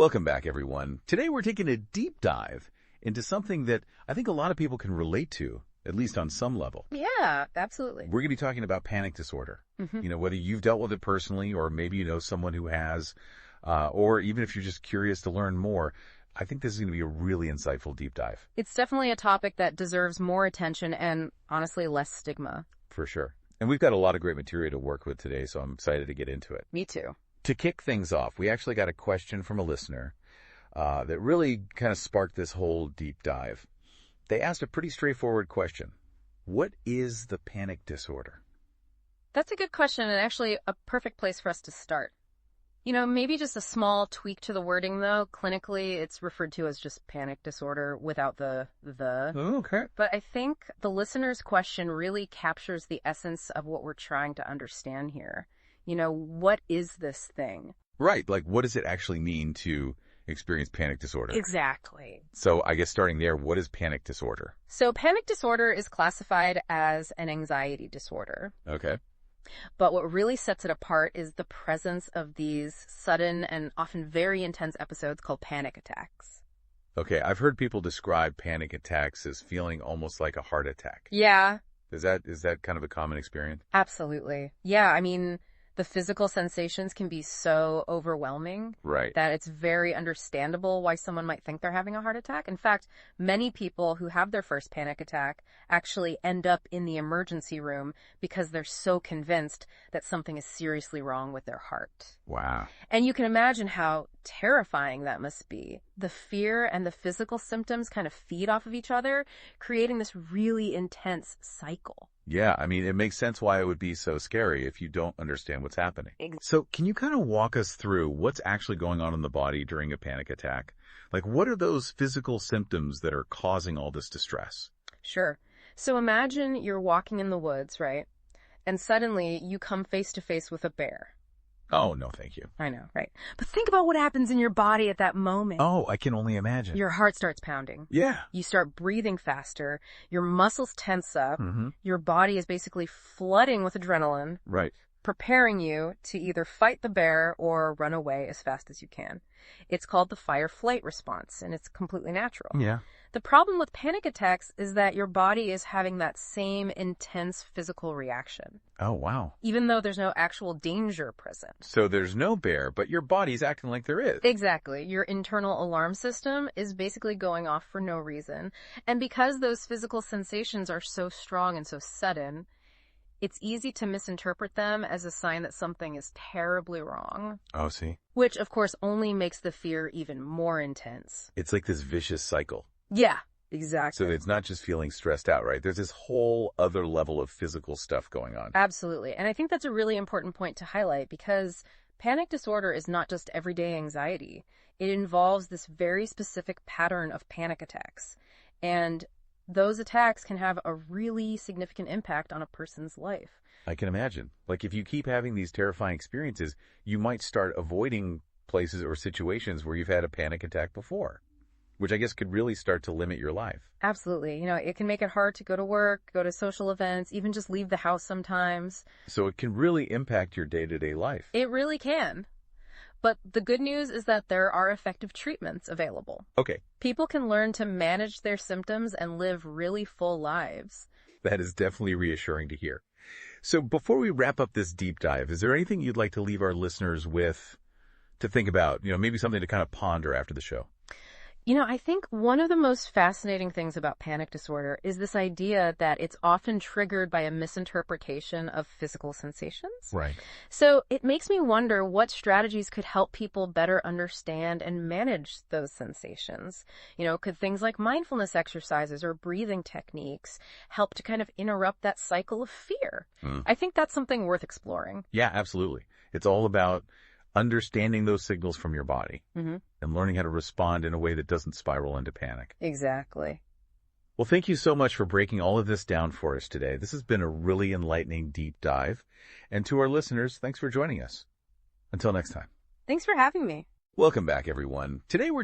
Welcome back, everyone. Today we're taking a deep dive into something that I think a lot of people can relate to, at least on some level. Yeah, absolutely. We're going to be talking about panic disorder. Whether you've dealt with it personally or maybe you know someone who has, or even if you're just curious to learn more, I think this is going to be a really insightful deep dive. It's definitely a topic that deserves more attention and, honestly, less stigma. For sure. And we've got a lot of great material to work with today, so I'm excited to get into it. Me too. To kick things off, we actually got a question from a listener that really kind of sparked this whole deep dive. They asked a pretty straightforward question. What is the panic disorder? That's a good question and actually a perfect place for us to start. Maybe just a small tweak to the wording, though. Clinically, it's referred to as just panic disorder without the. Oh, okay. But I think the listener's question really captures the essence of what we're trying to understand here. What is this thing? Right. Like, what does it actually mean to experience panic disorder? Exactly. So I guess starting there, what is panic disorder? So panic disorder is classified as an anxiety disorder. Okay. But what really sets it apart is the presence of these sudden and often very intense episodes called panic attacks. Okay, I've heard people describe panic attacks as feeling almost like a heart attack. Yeah. Is that kind of a common experience? Absolutely. Yeah, the physical sensations can be so overwhelming Right. that it's very understandable why someone might think they're having a heart attack. In fact, many people who have their first panic attack actually end up in the emergency room because they're so convinced that something is seriously wrong with their heart. Wow. And you can imagine how terrifying that must be. The fear and the physical symptoms kind of feed off of each other, creating this really intense cycle. Yeah, it makes sense why it would be so scary if you don't understand what's happening. So can you kind of walk us through what's actually going on in the body during a panic attack? Like, what are those physical symptoms that are causing all this distress? Sure. So imagine you're walking in the woods, right? And suddenly you come face to face with a bear. Oh, no, thank you. I know, right? But think about what happens in your body at that moment. Oh, I can only imagine. Your heart starts pounding. Yeah. You start breathing faster. Your muscles tense up. Mm-hmm. Your body is basically flooding with adrenaline, Right. preparing you to either fight the bear or run away as fast as you can. It's called the fight-or-flight response, and it's completely natural. Yeah. The problem with panic attacks is that your body is having that same intense physical reaction, Oh, wow. even though there's no actual danger present. So there's no bear, but your body's acting like there is. Exactly. Your internal alarm system is basically going off for no reason. And because those physical sensations are so strong and so sudden, it's easy to misinterpret them as a sign that something is terribly wrong. Oh, see? Which, of course, only makes the fear even more intense. It's like this vicious cycle. Yeah, exactly. So it's not just feeling stressed out, right? There's this whole other level of physical stuff going on. Absolutely. And I think that's a really important point to highlight because panic disorder is not just everyday anxiety. It involves this very specific pattern of panic attacks. And those attacks can have a really significant impact on a person's life. I can imagine. Like, if you keep having these terrifying experiences, you might start avoiding places or situations where you've had a panic attack before, which I guess could really start to limit your life. Absolutely. It can make it hard to go to work, go to social events, even just leave the house sometimes. So it can really impact your day-to-day life. It really can. But the good news is that there are effective treatments available. Okay. People can learn to manage their symptoms and live really full lives. That is definitely reassuring to hear. So before we wrap up this deep dive, is there anything you'd like to leave our listeners with to think about? Maybe something to kind of ponder after the show. I think one of the most fascinating things about panic disorder is this idea that it's often triggered by a misinterpretation of physical sensations. Right. So it makes me wonder what strategies could help people better understand and manage those sensations. Could things like mindfulness exercises or breathing techniques help to kind of interrupt that cycle of fear? I think that's something worth exploring. Yeah, absolutely. It's all about understanding those signals from your body and learning how to respond in a way that doesn't spiral into panic. Exactly. Well, thank you so much for breaking all of this down for us today. This has been a really enlightening deep dive. And to our listeners, thanks for joining us. Until next time. Thanks for having me. Welcome back, everyone. Today we're